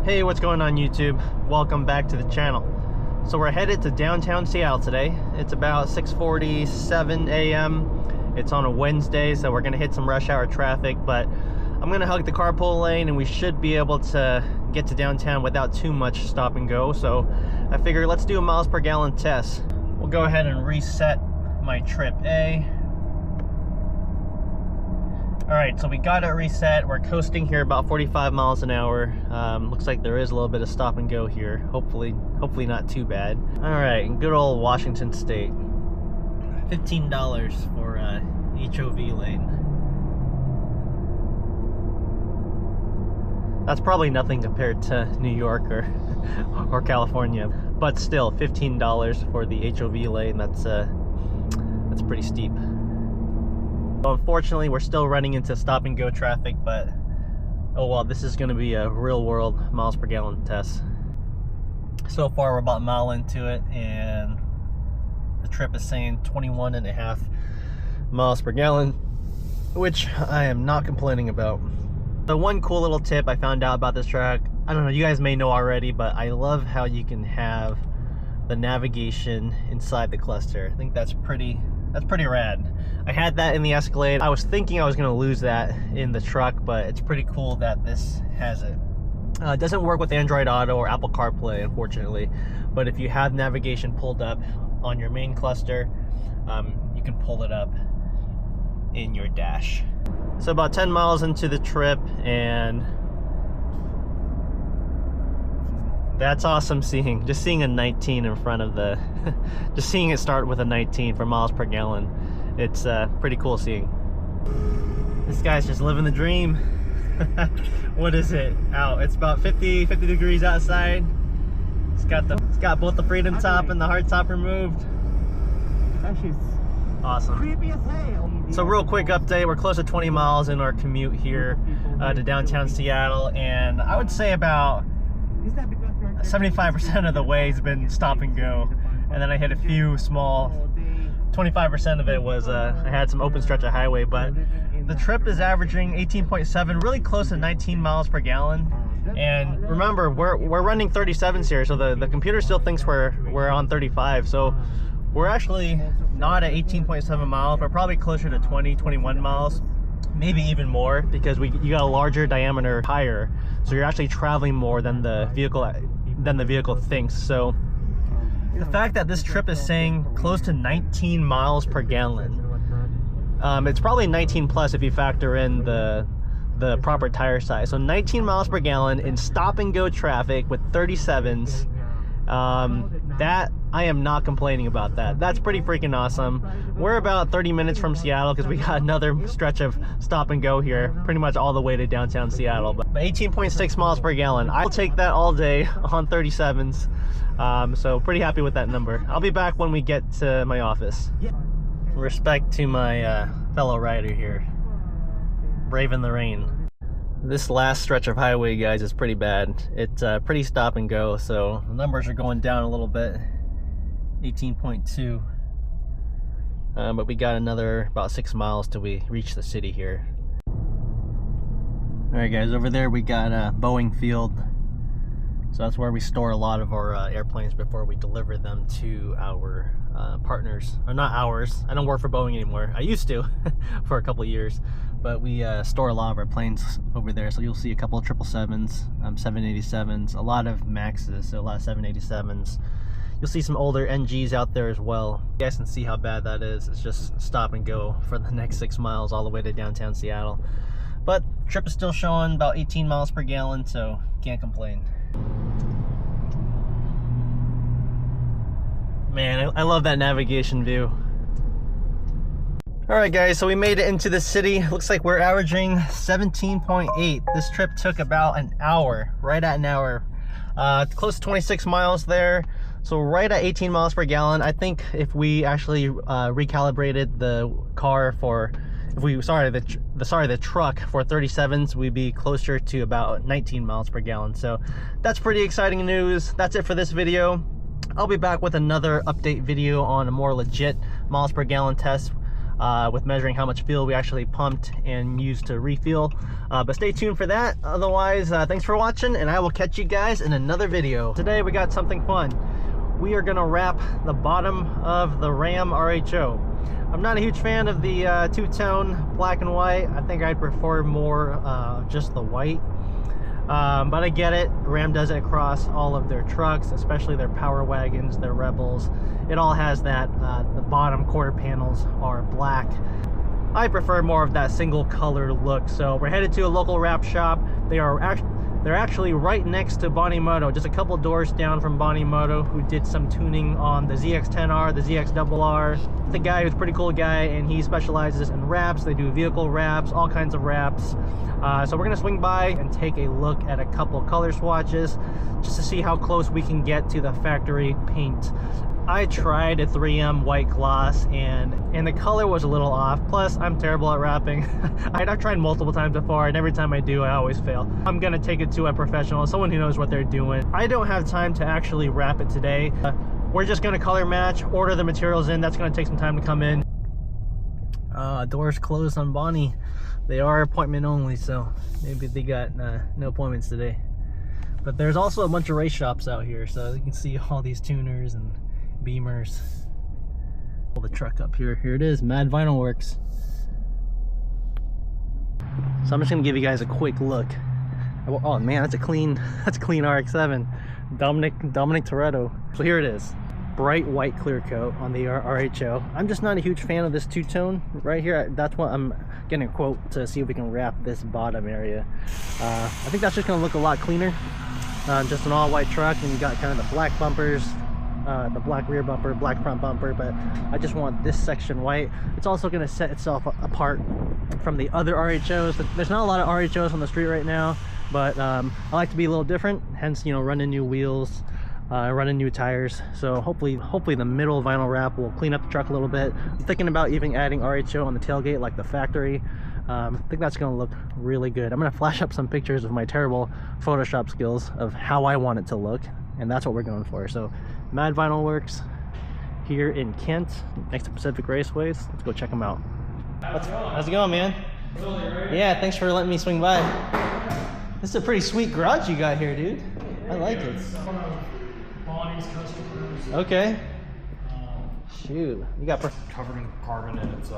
Hey, what's going on YouTube? Welcome back to the channel. So we're headed to downtown Seattle today. It's about 6:47 a.m. It's on a Wednesday, so we're gonna hit some rush hour traffic, but I'm gonna hug the carpool lane and we should be able to get to downtown without too much stop and go. So I figure let's do a miles per gallon test. We'll go ahead and reset my trip A. Alright, so we got it reset. We're coasting here about 45 miles an hour. Looks like there is a little bit of stop and go here. Hopefully not too bad. Alright, good old Washington State. $15 for HOV lane. That's probably nothing compared to New York or California, but still $15 for the HOV lane. That's pretty steep. Unfortunately, we're still running into stop and go traffic, but oh well, this is going to be a real world miles per gallon test. So far we're about a mile into it and the trip is saying 21.5 miles per gallon, which I am not complaining about. The one cool little tip I found out about this track, I don't know, you guys may know already, but I love how you can have the navigation inside the cluster. I think that's pretty rad. I had that in the Escalade. I was thinking I was going to lose that in the truck, but it's pretty cool that this has it. It doesn't work with Android Auto or Apple CarPlay, unfortunately, but if you have navigation pulled up on your main cluster, you can pull it up in your dash. So about 10 miles into the trip, and that's awesome seeing. Just seeing a 19 in front of the, just seeing it start with a 19 for miles per gallon. It's pretty cool seeing. This guy's just living the dream. What is it? Out. It's about 50 degrees outside. It's got both the Freedom top and the hard top removed. Awesome. So real quick update, we're close to 20 miles in our commute here to downtown Seattle, and I would say about 75% of the way has been stop and go, and then I hit a few small, 25% of it was I had some open stretch of highway, but the trip is averaging 18.7, really close to 19 miles per gallon. And remember, we're running 37s here, so the computer still thinks we're on 35, so we're actually not at 18.7 miles. We're probably closer to 21 miles, maybe even more, because you got a larger diameter tire, so you're actually traveling more than the vehicle thinks. So the fact that this trip is saying close to 19 miles per gallon, it's probably 19 plus if you factor in the proper tire size. So 19 miles per gallon in stop and go traffic with 37s. That I am not complaining about that. That's pretty freaking awesome. We're about 30 minutes from Seattle because we got another stretch of stop and go here, pretty much all the way to downtown Seattle. But 18.6 miles per gallon, I'll take that all day on 37s. So pretty happy with that number. I'll be back when we get to my office. Respect to my fellow rider here, braving the rain. This last stretch of highway, guys, is pretty bad. It's pretty stop and go, so the numbers are going down a little bit. 18.2. But we got another about 6 miles till we reach the city here. Alright guys, over there we got Boeing Field. So that's where we store a lot of our airplanes before we deliver them to our partners. Or not ours. I don't work for Boeing anymore. I used to for a couple of years. But we store a lot of our planes over there. So you'll see a couple of 777s, 787s, a lot of Maxes, so a lot of 787s. You'll see some older NGs out there as well. You guys can see how bad that is. It's just stop and go for the next 6 miles all the way to downtown Seattle. But trip is still showing about 18 miles per gallon, so can't complain. Man, I love that navigation view. Alright guys, so we made it into the city. Looks like we're averaging 17.8. This trip took about an hour, right at an hour. Close to 26 miles there. So right at 18 miles per gallon. I think if we actually recalibrated the car for, the truck for 37s, we'd be closer to about 19 miles per gallon. So that's pretty exciting news. That's it for this video. I'll be back with another update video on a more legit miles per gallon test. with measuring how much fuel we actually pumped and used to refuel. But stay tuned for that. Otherwise, thanks for watching, and I will catch you guys in another video. Today we got something fun. We are gonna wrap the bottom of the Ram RHO. I'm not a huge fan of the two-tone black and white. I think I'd prefer more just the white. But I get it. Ram does it across all of their trucks, especially their power wagons, their Rebels. It all has that, the bottom quarter panels are black. I prefer more of that single color look. So we're headed to a local wrap shop. They're actually right next to Bonimoto, just a couple doors down from Bonimoto, who did some tuning on the ZX10R, the ZXRR. The guy who's a pretty cool guy, and he specializes in wraps. They do vehicle wraps, all kinds of wraps. So we're gonna swing by and take a look at a couple color swatches just to see how close we can get to the factory paint. I tried a 3M white gloss and the color was a little off. Plus, I'm terrible at wrapping. I've tried multiple times before, and every time I do, I always fail. I'm gonna take it to a professional, someone who knows what they're doing. I don't have time to actually wrap it today. We're just gonna color match, order the materials in. That's gonna take some time to come in. Doors closed on Bonnie. They are appointment only, so maybe they got no appointments today. But there's also a bunch of race shops out here, so you can see all these tuners and Beamers. Pull the truck up here. Here it is, Mad Vinyl Works. So I'm just gonna give you guys a quick look. Oh man, that's a clean RX-7. Dominic Toretto. So here it is, bright white clear coat on the RHO. I'm just not a huge fan of this two-tone right here. That's what I'm getting a quote to see if we can wrap this bottom area. I think that's just gonna look a lot cleaner. Just an all-white truck, and you got kind of the black bumpers. The black rear bumper, black front bumper, but I just want this section white. It's also going to set itself apart from the other RHOs. There's not a lot of RHOs on the street right now, but I like to be a little different, hence, you know, running new wheels, running new tires. So hopefully the middle vinyl wrap will clean up the truck a little bit. I'm thinking about even adding RHO on the tailgate like the factory. I think that's going to look really good. I'm going to flash up some pictures of my terrible Photoshop skills of how I want it to look, and that's what we're going for. So Mad Vinyl Works here in Kent, next to Pacific Raceways. Let's go check them out. How's it going, man? Yeah, thanks for letting me swing by. This is a pretty sweet garage you got here, dude. I like it. Bonnie's customers. Okay. Shoot, you got covered in carbon, and it's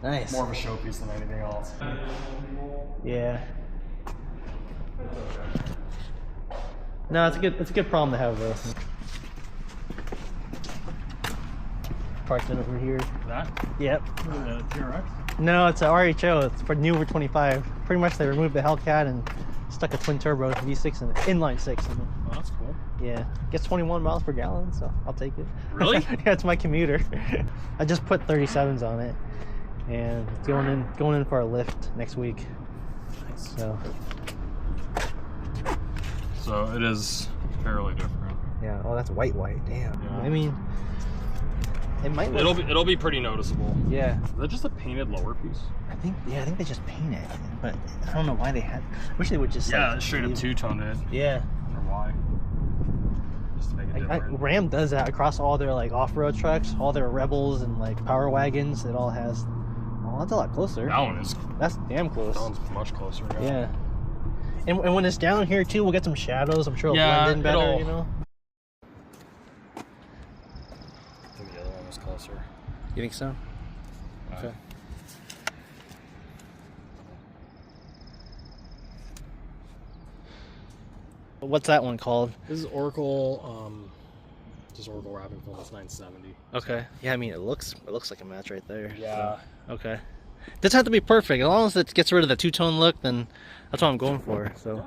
nice. More of a showpiece than anything else. Yeah. No, it's a good problem to have though. Parked it over here. That? Yep. The TRX? No, it's an RHO. It's for newer 25. Pretty much they removed the Hellcat and stuck a twin turbo V6 in it, inline 6 in it. Oh, that's cool. Yeah, gets 21 miles per gallon, so I'll take it. Really? Yeah, it's my commuter. I just put 37s on it, and it's going in for a lift next week. Nice. So it is fairly different. yeah. Oh, that's white. Damn. Yeah. I mean, it might. It'll be pretty noticeable. Yeah. Is that just a painted lower piece? I think they just paint it, but I don't know why they had. I wish they would just. Yeah, like, straight up two-toned it. Yeah. Or why? Just to make it different. Ram does that across all their like off-road trucks, all their Rebels and like power wagons. It all has. Oh, that's a lot closer. That one is. That's damn close. That one's much closer. Yeah. And when it's down here too, we'll get some shadows. I'm sure it'll blend in better, you know. I think the other one was closer. You think so? Okay. What's that one called? This is Oracle, just Oracle wrapping film. It's 970. Okay. Yeah, I mean it looks like a match right there. Yeah. So, okay. Doesn't have to be perfect. As long as it gets rid of the two-tone look, then that's what I'm going for. So,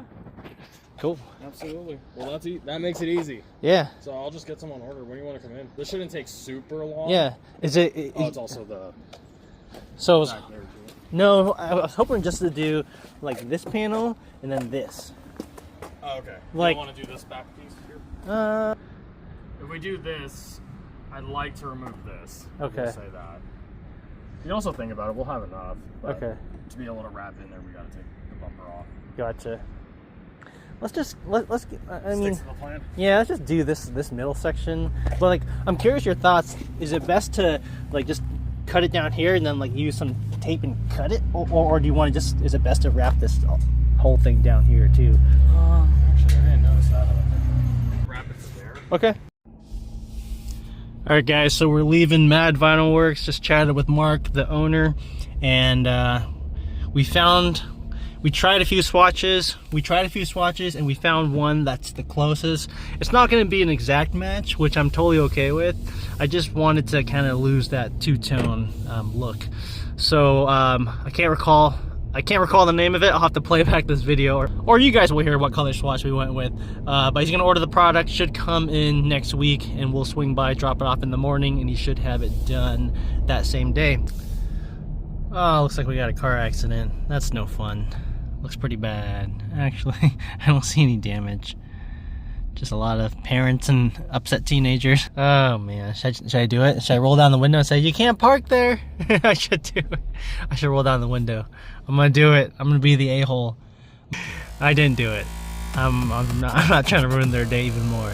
cool. Absolutely. Well, that makes it easy. Yeah. So I'll just get some on order. When do you want to come in? This shouldn't take super long. Yeah. Is it? Oh, it's also the. So. Back there too. No, I was hoping just to do like this panel and then this. Oh, okay. Like. You want to do this back piece here? If we do this, I'd like to remove this. Okay. Say that. You can also think about it. We'll have enough. But Okay. To be able to wrap in there, we got to take the bumper off. Gotcha. Let's get. I mean, Stick to the plan. yeah, let's just do this middle section. But like, I'm curious your thoughts. Is it best to like just cut it down here and then like use some tape and cut it, or do you want to just, is it best to wrap this whole thing down here too? Actually, I didn't notice that. Wrap it there. Okay. All right, guys. So we're leaving Mad Vinyl Works. Just chatted with Mark, the owner, and we tried a few swatches. And we found one that's the closest. It's not going to be an exact match, which I'm totally okay with. I just wanted to kind of lose that two-tone look. So I can't recall the name of it. I'll have to play back this video, or you guys will hear what color swatch we went with. But he's gonna order the product. Should come in next week, and we'll swing by, drop it off in the morning, and he should have it done that same day. Oh, looks like we got a car accident. That's no fun. Looks pretty bad. Actually, I don't see any damage. Just a lot of parents and upset teenagers. Oh man, should I do it? Should I roll down the window and say, you can't park there? I should do it. I should roll down the window. I'm gonna do it. I'm gonna be the a-hole. I didn't do it. I'm not trying to ruin their day even more.